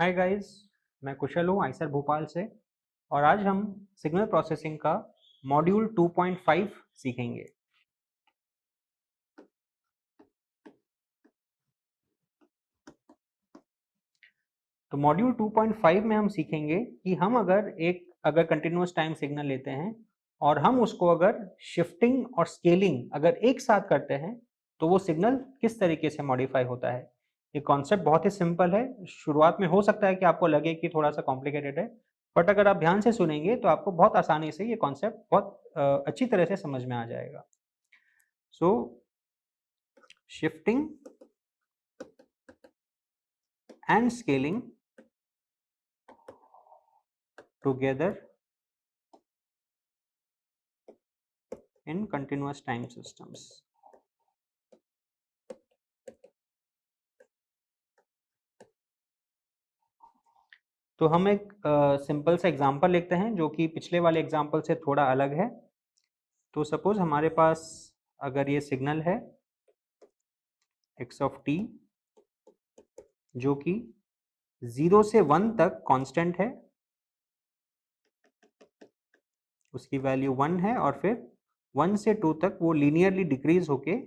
Hi guys, मैं कुशल हूँ Eicher Bhopal से और आज हम सिग्नल प्रोसेसिंग का मॉड्यूल 2.5 सीखेंगे। तो मॉड्यूल 2.5 में हम सीखेंगे कि हम अगर कंटिन्यूअस टाइम सिग्नल लेते हैं और हम उसको अगर शिफ्टिंग और स्केलिंग अगर एक साथ करते हैं तो वो सिग्नल किस तरीके से मॉडिफाई होता है। ये कॉन्सेप्ट बहुत ही सिंपल है। शुरुआत में हो सकता है कि आपको लगे कि थोड़ा सा कॉम्प्लिकेटेड है, बट अगर आप ध्यान से सुनेंगे तो आपको बहुत आसानी से ये कॉन्सेप्ट बहुत अच्छी तरह से समझ में आ जाएगा। So shifting and scaling together in continuous time systems. तो हम एक सिंपल सा एग्जांपल लेते हैं जो कि पिछले वाले एग्जांपल से थोड़ा अलग है। तो सपोज हमारे पास अगर ये सिग्नल है x ऑफ t जो कि 0 से 1 तक कांस्टेंट है, उसकी वैल्यू 1 है और फिर 1 से 2 तक वो लीनियरली डिक्रीज होके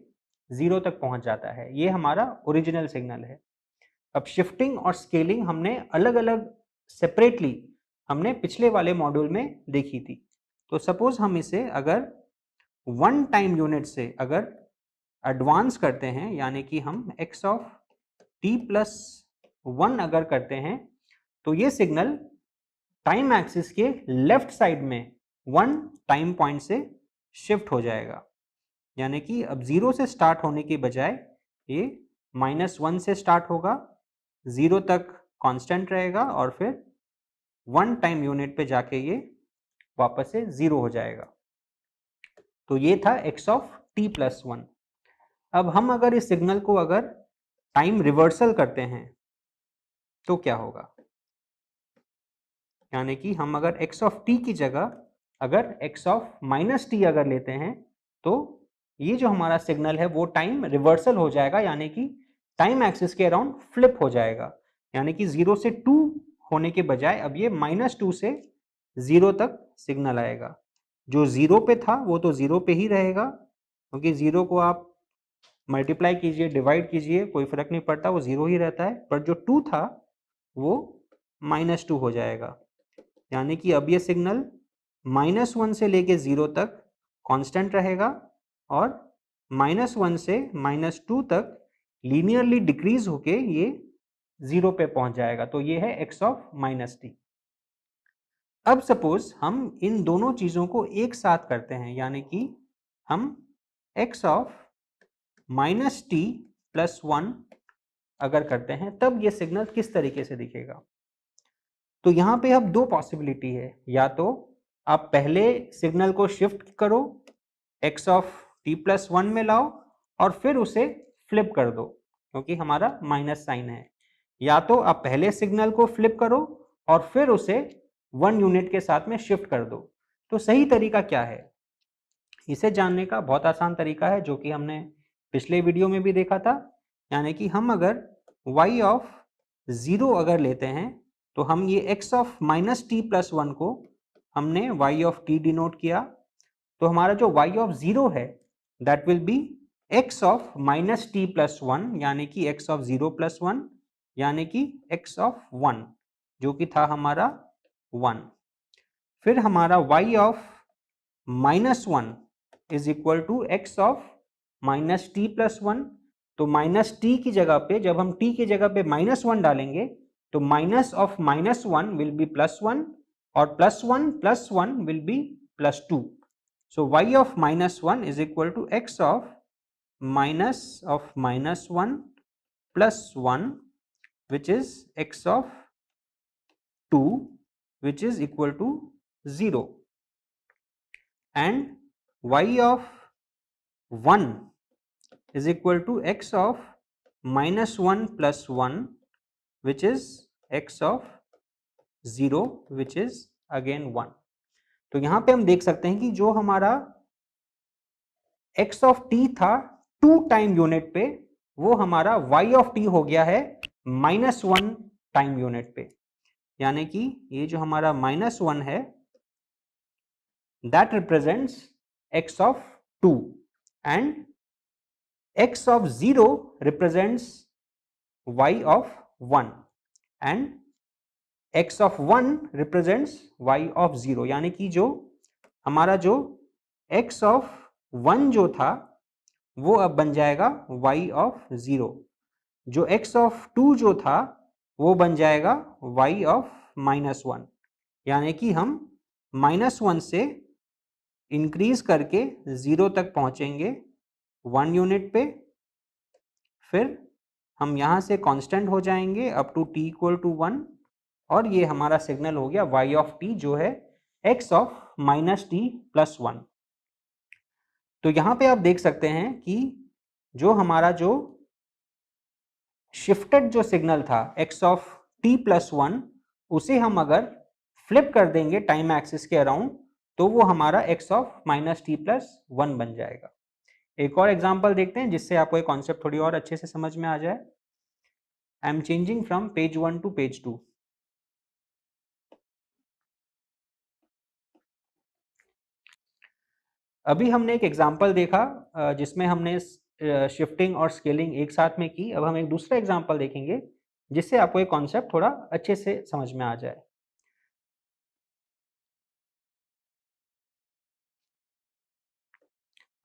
0 तक पहुंच जाता है। ये हमारा ओरिजिनल सिग्नल है। अब शिफ्टिंग और स्केलिंग हमने अलग अलग सेपरेटली हमने पिछले वाले मॉड्यूल में देखी थी। तो सपोज हम इसे अगर 1 टाइम यूनिट से अगर एडवांस करते हैं, यानी कि हम x ऑफ t प्लस 1 अगर करते हैं तो ये सिग्नल टाइम एक्सिस के लेफ्ट साइड में 1 टाइम पॉइंट से शिफ्ट हो जाएगा। यानी कि अब 0 से स्टार्ट होने के बजाय ये -1 से स्टार्ट होगा, 0 तक कांस्टेंट रहेगा और फिर 1 टाइम यूनिट पे जाके ये वापस से 0 हो जाएगा। तो ये था x ऑफ t प्लस 1। अब हम अगर इस सिग्नल को अगर टाइम रिवर्सल करते हैं तो क्या होगा, यानी कि हम अगर x ऑफ t की जगह अगर x ऑफ माइनस टी अगर लेते हैं तो ये जो हमारा सिग्नल है वो टाइम रिवर्सल हो जाएगा, यानी कि टाइम एक्सिस के अराउंड फ्लिप हो जाएगा। यानी कि 0 से 2 होने के बजाय अब ये -2 से 0 तक सिग्नल आएगा। जो 0 पे था वो तो 0 पे ही रहेगा, क्योंकि 0 को आप मल्टीप्लाई कीजिए, डिवाइड कीजिए, कोई फर्क नहीं पड़ता, वो 0 ही रहता है। पर जो 2 था वो -2 हो जाएगा। यानी कि अब ये सिग्नल -1 से लेके 0 तक कांस्टेंट रहेगा और -1 से -2 तक लीनियरली डिक्रीज होके ये 0 पे पहुंच जाएगा। तो ये है x ऑफ -t। अब सपोज हम इन दोनों चीजों को एक साथ करते हैं, यानी कि हम x ऑफ -t प्लस 1 अगर करते हैं तब ये सिग्नल किस तरीके से दिखेगा। तो यहाँ पे अब दो पॉसिबिलिटी है, या तो आप पहले सिग्नल को शिफ्ट करो, x ऑफ t प्लस 1 में लाओ और फिर उसे फ्लिप कर दो, क्योंकि हमारा माइनस साइन है। या तो आप पहले सिग्नल को फ्लिप करो और फिर उसे 1 यूनिट के साथ में शिफ्ट कर दो। तो सही तरीका क्या है, इसे जानने का बहुत आसान तरीका है जो कि हमने पिछले वीडियो में भी देखा था। यानी कि हम अगर y ऑफ 0 अगर लेते हैं तो हम ये x ऑफ -t प्लस 1 को हमने y ऑफ t डिनोट किया। तो हमारा जो y ऑफ 0 है that will be x of -t plus 1, यानी कि x ऑफ 0 प्लस 1, यानी कि x ऑफ 1 जो कि था हमारा 1। फिर हमारा y of -1 is equal to x of -t plus 1। तो -t की जगह पे जब हम t की जगह पे -1 डालेंगे तो माइनस ऑफ -1 विल बी +1 और +1 will be +2। So y of -1 is equal to x of -1 plus 1 which is x of 2 which is equal to 0, and y of 1 is equal to x of -1 plus 1 which is x of 0 which is again 1। तो यहां पे हम देख सकते हैं कि जो हमारा x of t था 2 टाइम यूनिट पे, वो हमारा y of t हो गया है -1 टाइम यूनिट पे, यानी कि ये जो हमारा -1 है that represents x of 2 and x of 0 represents y of 1 and x of 1 represents y of 0, यानी कि जो हमारा जो x of 1 जो था वो अब बन जाएगा y of 0, जो x of 2 जो था वो बन जाएगा y of -1, यानी कि हम -1 से इंक्रीज करके 0 तक पहुंचेंगे 1 यूनिट पे, फिर हम यहाँ से कांस्टेंट हो जाएंगे up to t equal to 1 और ये हमारा सिग्नल हो गया y ऑफ t जो है x ऑफ -t+1। तो यहाँ पे आप देख सकते हैं कि जो हमारा जो शिफ्टेड जो सिग्नल था x ऑफ t+1 उसे हम अगर फ्लिप कर देंगे टाइम एक्सिस के अराउंड तो वो हमारा x ऑफ -t+1 बन जाएगा। एक और एग्जांपल देखते हैं जिससे आपको ये कॉन्सेप्ट थोड़ी और अच्छे से समझ में आ जाए। I am changing from page 1 to page 2। अभी हमने एक एग्जांपल देखा जिसमें हमने शिफ्टिंग और स्केलिंग एक साथ में की। अब हम एक दूसरा एग्जांपल देखेंगे जिससे आपको ये कॉन्सेप्ट थोड़ा अच्छे से समझ में आ जाए।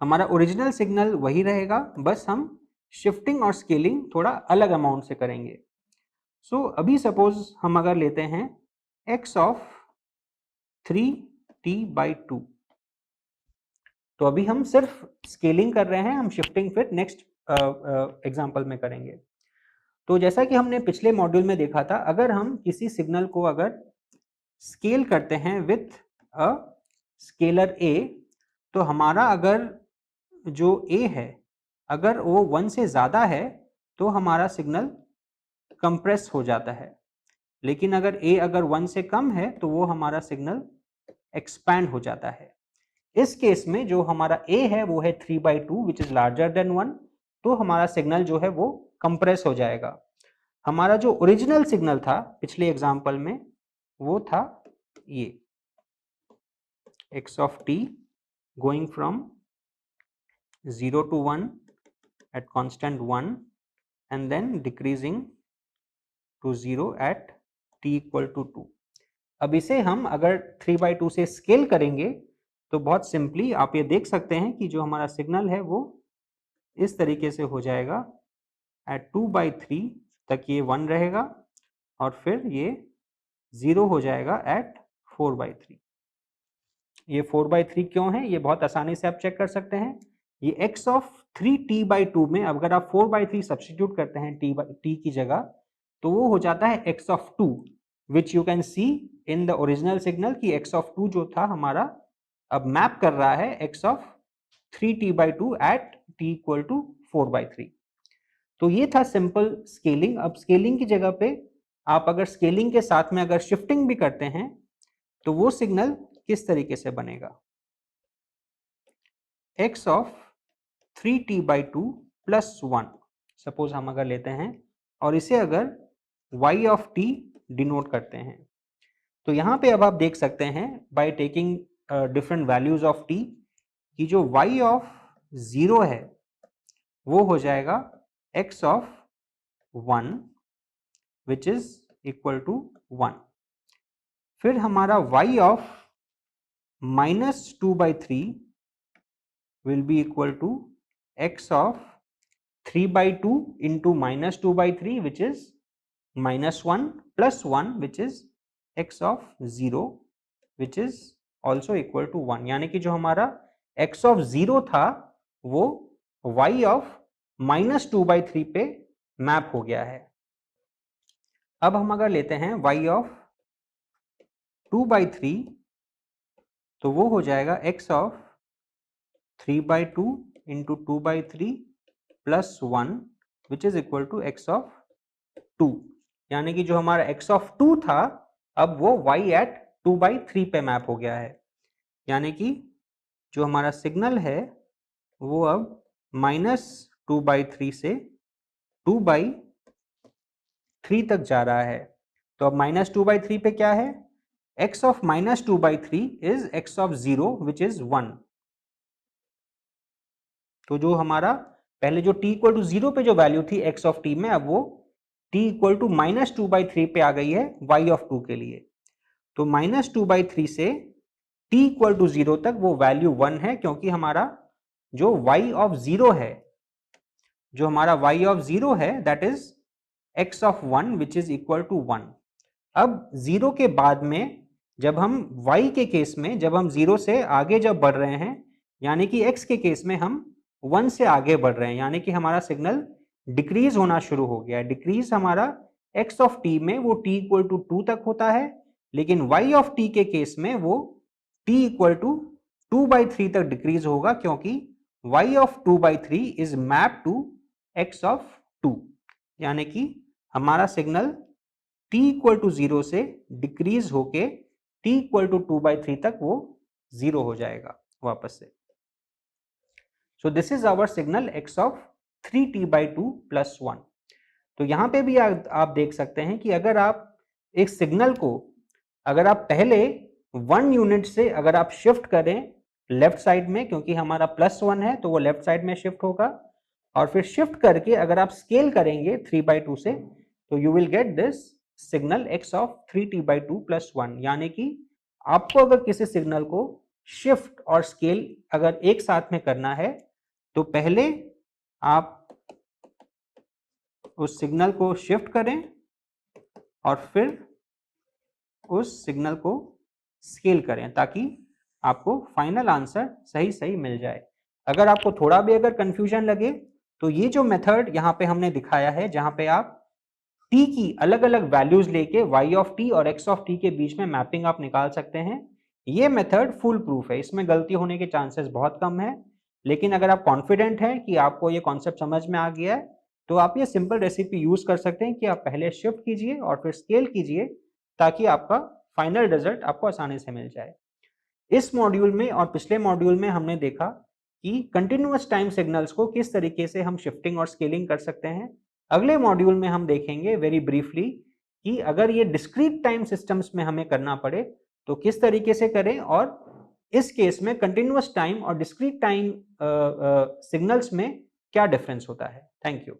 हमारा ओरिजिनल सिग्नल वही रहेगा, बस हम शिफ्टिंग और स्केलिंग थोड़ा अलग अमाउंट से करेंगे। सो अभी सपोज हम अगर लेते हैं x ऑफ 3t/2, तो अभी हम सिर्फ स्केलिंग कर रहे हैं, हम शिफ्टिंग फिर नेक्स्ट एग्जांपल में करेंगे। तो जैसा कि हमने पिछले मॉड्यूल में देखा था, अगर हम किसी सिग्नल को अगर स्केल करते हैं विथ अ स्केलर a, तो हमारा अगर जो a है अगर वो 1 से ज़्यादा है तो हमारा सिग्नल कंप्रेस हो जाता है, लेकिन अगर a अगर 1 से कम है तो वो हमारा सिग्नल एक्सपैंड हो जाता है। इस केस में जो हमारा a है वो है 3/2 विच इज लार्जर देन 1, तो हमारा सिग्नल जो है वो कंप्रेस हो जाएगा। हमारा जो ओरिजिनल सिग्नल था पिछले एग्जांपल में वो था ये x of t going from 0 to 1 at constant 1 and then decreasing to 0 at t equal to 2। अब इसे हम अगर 3/2 से स्केल करेंगे तो बहुत सिंपली आप ये देख सकते हैं कि जो हमारा सिग्नल है वो इस तरीके से हो जाएगा। एट 2/3 तक ये 1 रहेगा और फिर ये 0 हो जाएगा एट 4/3। ये 4/3 क्यों है ये बहुत आसानी से आप चेक कर सकते हैं। ये x ऑफ 3t/2 में अगर आप 4/3 सब्स्टिट्यूट करते हैं t की जगह तो वो हो जाता है x of 2 which you can see in the original signal कि x ऑफ 2 जो था हमारा अब मैप कर रहा है x of 3t/2 at t equal to 4/3। तो ये था सिंपल स्केलिंग। अब स्केलिंग की जगह पे आप अगर स्केलिंग के साथ में अगर शिफ्टिंग भी करते हैं तो वो सिग्नल किस तरीके से बनेगा। x of 3t/2 plus 1 suppose हम अगर लेते हैं और इसे अगर y ऑफ t डिनोट करते हैं, तो यहाँ पे अब आप देख सकते हैं by taking different values of t कि जो y ऑफ 0 है वो हो जाएगा x of 1 which is equal to 1। फिर हमारा y of -2/3 will be equal to x of 3/2 into -2/3 which is -1 plus 1 which is x of 0 which is also equal to 1, यानी कि जो हमारा x of 0 था वो y of -2/3 पे map हो गया है। अब हम अगर लेते हैं y of 2/3 तो वो हो जाएगा x of 3/2 into 2/3 plus 1 which is equal to x of 2, यानी कि जो हमारा x of 2 था अब वो y at 2/3 पे मैप हो गया है, यानी कि जो हमारा सिग्नल है वो अब -2/3 से 2/3 तक जा रहा है। तो अब -2/3 पे क्या है, x of -2/3 is x of 0 which is 1। तो जो हमारा पहले जो t इक्वल टू 0 पे जो वैल्यू थी x ऑफ t में, अब वो t इक्वल टू -2/3 पे आ गई है y ऑफ 2 के लिए। तो -2/3 से t इक्वल टू 0 तक वो वैल्यू 1 है, क्योंकि हमारा जो y ऑफ 0 है, जो हमारा y ऑफ 0 है that is x of 1 which is equal to 1। अब 0 के बाद में जब हम y के केस में जब हम 0 से आगे जब बढ़ रहे हैं, यानी कि x के केस में हम 1 से आगे बढ़ रहे हैं, यानी कि हमारा सिग्नल डिक्रीज होना शुरू हो गया है। डिक्रीज हमारा x ऑफ t में वो t इक्वल टू 2 तक होता है, लेकिन y ऑफ t के केस में वो t इक्वल टू 2/3 तक डिक्रीज होगा, क्योंकि y of 2/3 is map to x of 2, यानी कि हमारा सिग्नल t इक्वल टू 0 से डिक्रीज होके t इक्वल टू 2/3 तक वो 0 हो जाएगा वापस से। So this is our signal x of 3t/2 + 1। तो यहां पे भी आप देख सकते हैं कि अगर आप एक सिग्नल को अगर आप पहले 1 यूनिट से अगर आप शिफ्ट करें लेफ्ट साइड में, क्योंकि हमारा +1 है तो वो लेफ्ट साइड में शिफ्ट होगा, और फिर शिफ्ट करके अगर आप स्केल करेंगे 3/2 से, तो you will get this signal x of 3t/2 + 1। यानी कि आपको अगर किसी सिग्नल को शिफ्ट और स्केल अगर एक साथ में करना है, तो पहले आप उस सिग्नल को शिफ्ट करें और फिर उस सिग्नल को स्केल करें, ताकि आपको फाइनल आंसर सही सही मिल जाए। अगर आपको थोड़ा भी अगर कंफ्यूजन लगे, तो ये जो मेथड यहाँ पे हमने दिखाया है, जहाँ पे आप t की अलग अलग वैल्यूज लेके y ऑफ t और x ऑफ t के बीच में मैपिंग आप निकाल सकते हैं, ये मेथड फुल प्रूफ है, इसमें गलती होने के चांसेस बहुत कम है। लेकिन अगर आप कॉन्फिडेंट हैं कि आपको ये कॉन्सेप्ट समझ में आ गया है, तो आप ये सिंपल रेसिपी यूज कर सकते हैं कि आप पहले शिफ्ट कीजिए और फिर स्केल कीजिए, ताकि आपका फाइनल रिजल्ट आपको आसानी से मिल जाए। इस मॉड्यूल में और पिछले मॉड्यूल में हमने देखा कि कंटिन्यूअस टाइम सिग्नल्स को किस तरीके से हम शिफ्टिंग और स्केलिंग कर सकते हैं। अगले मॉड्यूल में हम देखेंगे वेरी ब्रीफली कि अगर ये डिस्क्रीट टाइम सिस्टम्स में हमें करना पड़े तो किस तरीके से करें, और इस केस में कंटिन्यूअस टाइम और डिस्क्रीट टाइम सिग्नल्स में क्या डिफरेंस होता है। Thank you.